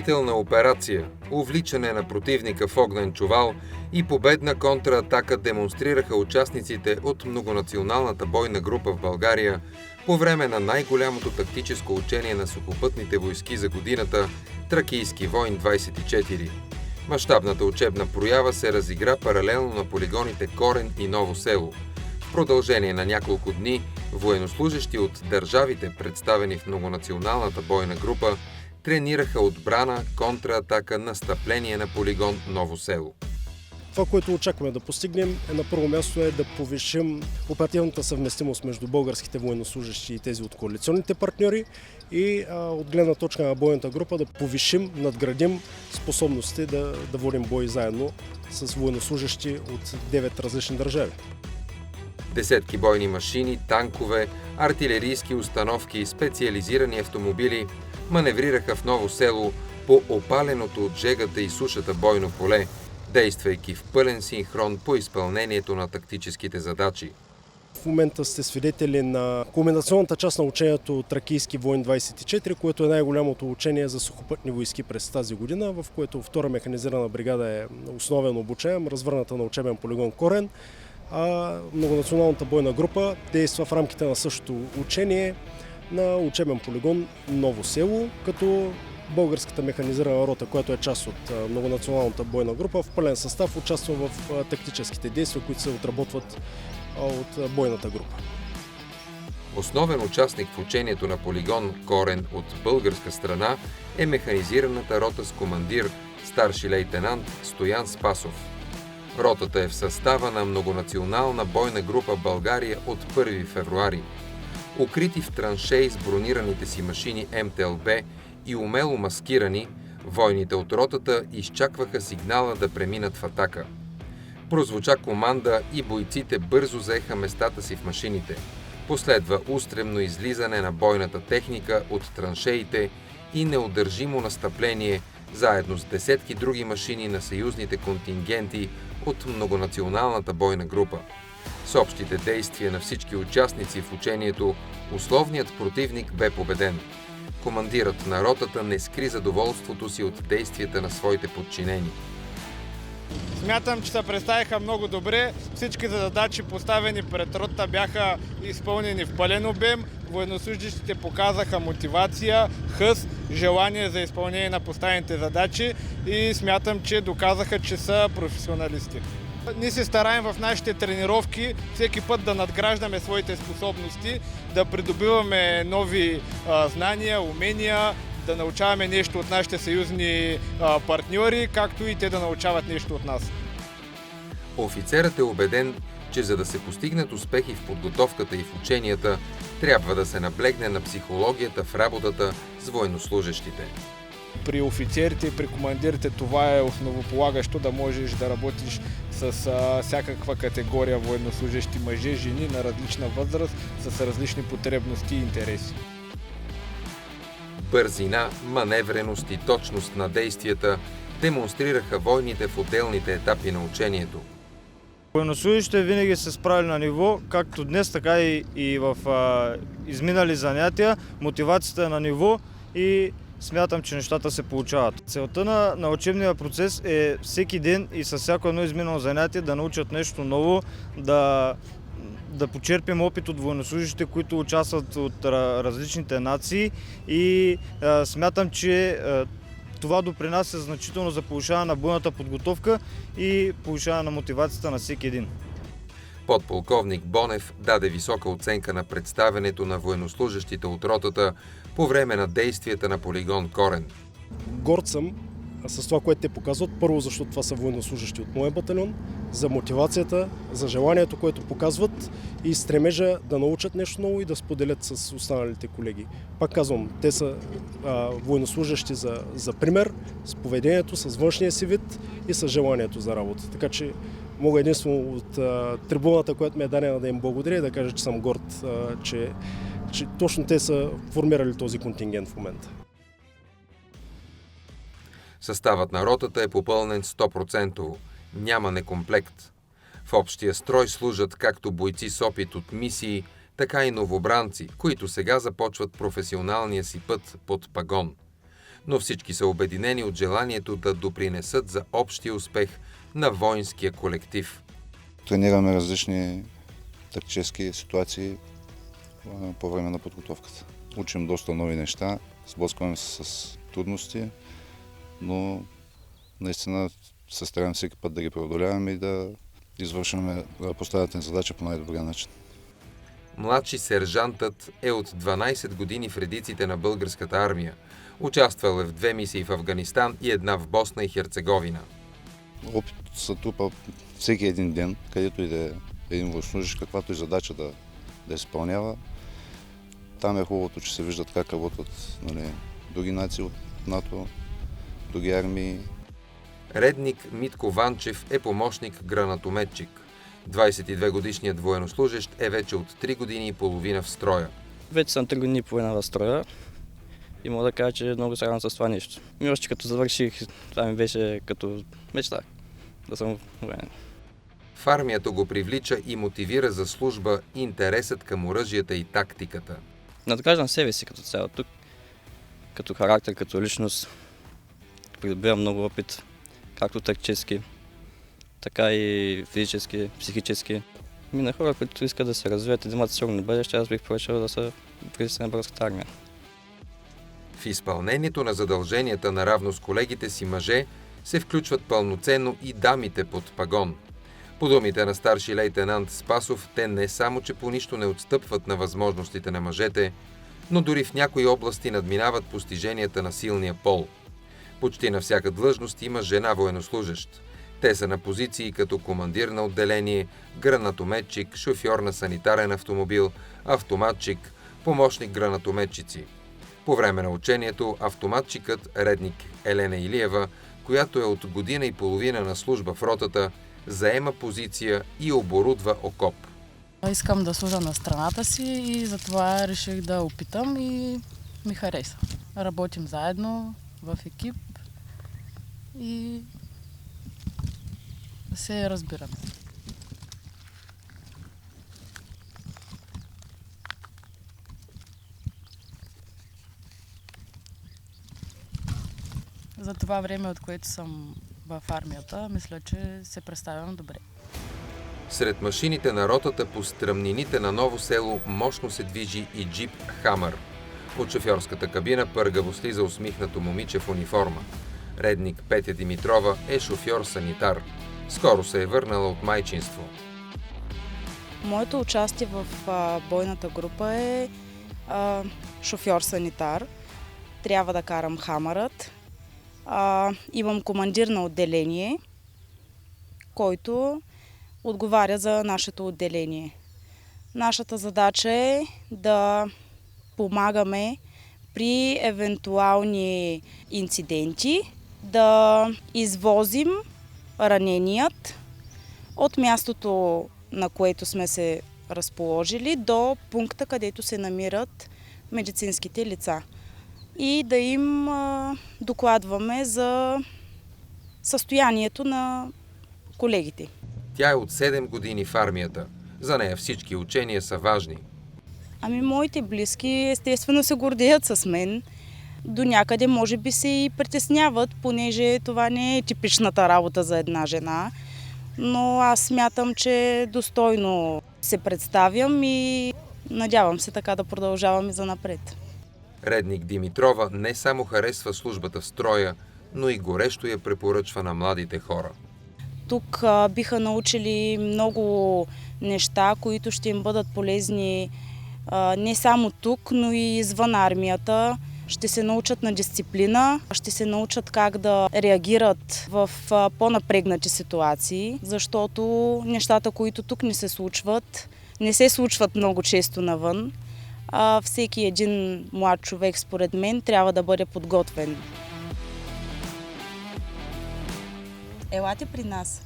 Отбранителна операция, увличане на противника в огнен чувал и победна контратака демонстрираха участниците от многонационалната бойна група в България по време на най-голямото тактическо учение на сухопътните войски за годината – Тракийски войн 24. Мащабната учебна проява се разигра паралелно на полигоните Корен и Ново село. В продължение на няколко дни военнослужещи от държавите, представени в многонационалната бойна група, тренираха отбрана, контратака, настъпление на полигон Ново село. Това, което очакваме да постигнем, на първо място е да повишим оперативната съвместимост между българските военнослужещи и тези от коалиционните партньори и от гледна точка на бойната група да повишим, надградим способностите да водим бой заедно с военнослужещи от 9 различни държави. Десетки бойни машини, танкове, артилерийски установки и специализирани автомобили маневрираха в Ново село по опаленото от жегата и сушата бойно поле, действайки в пълен синхрон по изпълнението на тактическите задачи. В момента сте свидетели на кулминационната част на учението Тракийски войн 24, което е най-голямото учение за сухопътни войски през тази година, в което втора механизирана бригада е основен обучаем, развърната на учебен полигон Корен, а многонационалната бойна група действа в рамките на същото учение на учебен полигон Ново село, като българската механизирана рота, която е част от многонационалната бойна група, в пълен състав участва в тактическите действия, които се отработват от бойната група. Основен участник в учението на полигон Корен от българска страна е механизираната рота с командир старши лейтенант Стоян Спасов. Ротата е в състава на многонационална бойна група България от 1 февруари. Укрити в траншеи с бронираните си машини МТЛБ и умело маскирани, войните от ротата изчакваха сигнала да преминат в атака. Прозвуча команда и бойците бързо заеха местата си в машините. Последва устремно излизане на бойната техника от траншеите и неудържимо настъпление, заедно с десетки други машини на съюзните контингенти от многонационалната бойна група. С общите действия на всички участници в учението, условният противник бе победен. Командирът на ротата не скри задоволството си от действията на своите подчинени. Смятам, че се представиха много добре. Всички задачи, поставени пред ротата, бяха изпълнени в пълен обем. Военнослужащите показаха мотивация, хъс, желание за изпълнение на поставените задачи и смятам, че доказаха, че са професионалисти. Ние се стараем в нашите тренировки всеки път да надграждаме своите способности, да придобиваме нови знания, умения, да научаваме нещо от нашите съюзни партньори, както и те да научават нещо от нас. Офицерът е убеден, че за да се постигнат успехи в подготовката и в ученията, трябва да се наблегне на психологията в работата с военнослужещите. При офицерите и при командирите това е основополагащо, да можеш да работиш с всякаква категория военнослужещи мъже, жени на различна възраст, с различни потребности и интереси. Бързина, маневреност и точност на действията демонстрираха войните в отделните етапи на учението. Военнослужащите винаги се справили на ниво, както днес, така и в изминали занятия. Мотивацията е на ниво и смятам, че нещата се получават. Целта на учебния процес е всеки ден и със всяко едно изминало занятие да научат нещо ново, да почерпим опит от военнослужащите, които участват от различните нации и смятам, че това допринася значително за повишаване на бойната подготовка и повишаване на мотивацията на всеки един. Подполковник Бонев даде висока оценка на представянето на военнослужащите от ротата по време на действията на полигон Корен. Горд съм с това, което те показват. Първо, защото това са военнослужащи от моя батальон, за мотивацията, за желанието, което показват и стремежа да научат нещо ново и да споделят с останалите колеги. Пак казвам, те са военнослужащи за пример, с поведението, с външния си вид и с желанието за работа. Така че мога единствено от трибуната, която ми е дадена, да им благодаря и да кажа, че съм горд, че точно те са формирали този контингент в момента. Съставът на ротата е попълнен 100%. Няма некомплект. В общия строй служат както бойци с опит от мисии, така и новобранци, които сега започват професионалния си път под пагон. но всички са обединени от желанието да допринесат за общия успех на воинския колектив. Тренираме различни тактически ситуации по време на подготовката. Учим доста нови неща, сблъскваме се с трудности, но наистина се стараем всеки път да ги преодоляваме и да извършваме поставената ни задача по най-добрия начин. Младши сержантът е от 12 години в редиците на българската армия. Участвал е в 2 мисии в Афганистан и една в Босна и Херцеговина. Опит се трупа всеки един ден, където и да е един военнослужещ, каквато и задача да изпълнява. Там е хубавото, че се виждат как работят други нации от НАТО, други армии. Редник Митко Ванчев е помощник гранатометчик. 22-годишният военнослужещ е вече от 3 години и половина в строя. Вече съм 3 години и половина в строя и мога да кажа, че много се радвам с това нещо. И още като завърших, това ми беше като мечта да съм военен. В армията го привлича и мотивира за служба интересът към оръжията и тактиката. Надграждам себе си като цяло тук, като характер, като личност. Придобивам много опит, както тактически, така и физически, психически. На хора, които искат да се развият и да имат сигурно бъдеще, аз бих поръчал да са влизат на българската армия. В изпълнението на задълженията наравно с колегите си мъже се включват пълноценно и дамите под пагон. По думите на старши лейтенант Спасов, те не само, че по нищо не отстъпват на възможностите на мъжете, но дори в някои области надминават постиженията на силния пол. Почти на всяка длъжност има жена военнослужещ. Те са на позиции като командир на отделение, гранатометчик, шофьор на санитарен автомобил, автоматчик, помощник гранатометчици. По време на учението автоматчикът, редник Елена Илиева, която е от година и половина на служба в ротата, заема позиция и оборудва окоп. Искам да служа на страната си и затова реших да опитам и ми хареса. Работим заедно в екип и се разбираме. За това време, от което съм в армията, мисля, че се представям добре. Сред машините на ротата по стръмнините на Ново село мощно се движи и джип Хамър. От шофьорската кабина пъргаво слиза усмихнато момиче в униформа. Редник Петя Димитрова е шофьор-санитар. Скоро се е върнала от майчинство. Моето участие в бойната група е шофьор-санитар. Трябва да карам Хамърът. Имам командир на отделение, който отговаря за нашето отделение. Нашата задача е да помагаме при евентуални инциденти, да извозим раненият от мястото, на което сме се разположили, до пункта, където се намират медицинските лица. И да им докладваме за състоянието на колегите. Тя е от 7 години в армията. За нея всички учения са важни. Моите близки естествено се гордеят с мен. До някъде може би се и притесняват, понеже това не е типичната работа за една жена. Но аз смятам, че достойно се представям и надявам се така да продължавам и занапред. Редник Димитрова не само харесва службата в строя, но и горещо я препоръчва на младите хора. Тук биха научили много неща, които ще им бъдат полезни не само тук, но и извън армията. Ще се научат на дисциплина, ще се научат как да реагират в по-напрегнати ситуации, защото нещата, които тук не се случват много често навън. Всеки един млад човек, според мен, трябва да бъде подготвен. Елате при нас.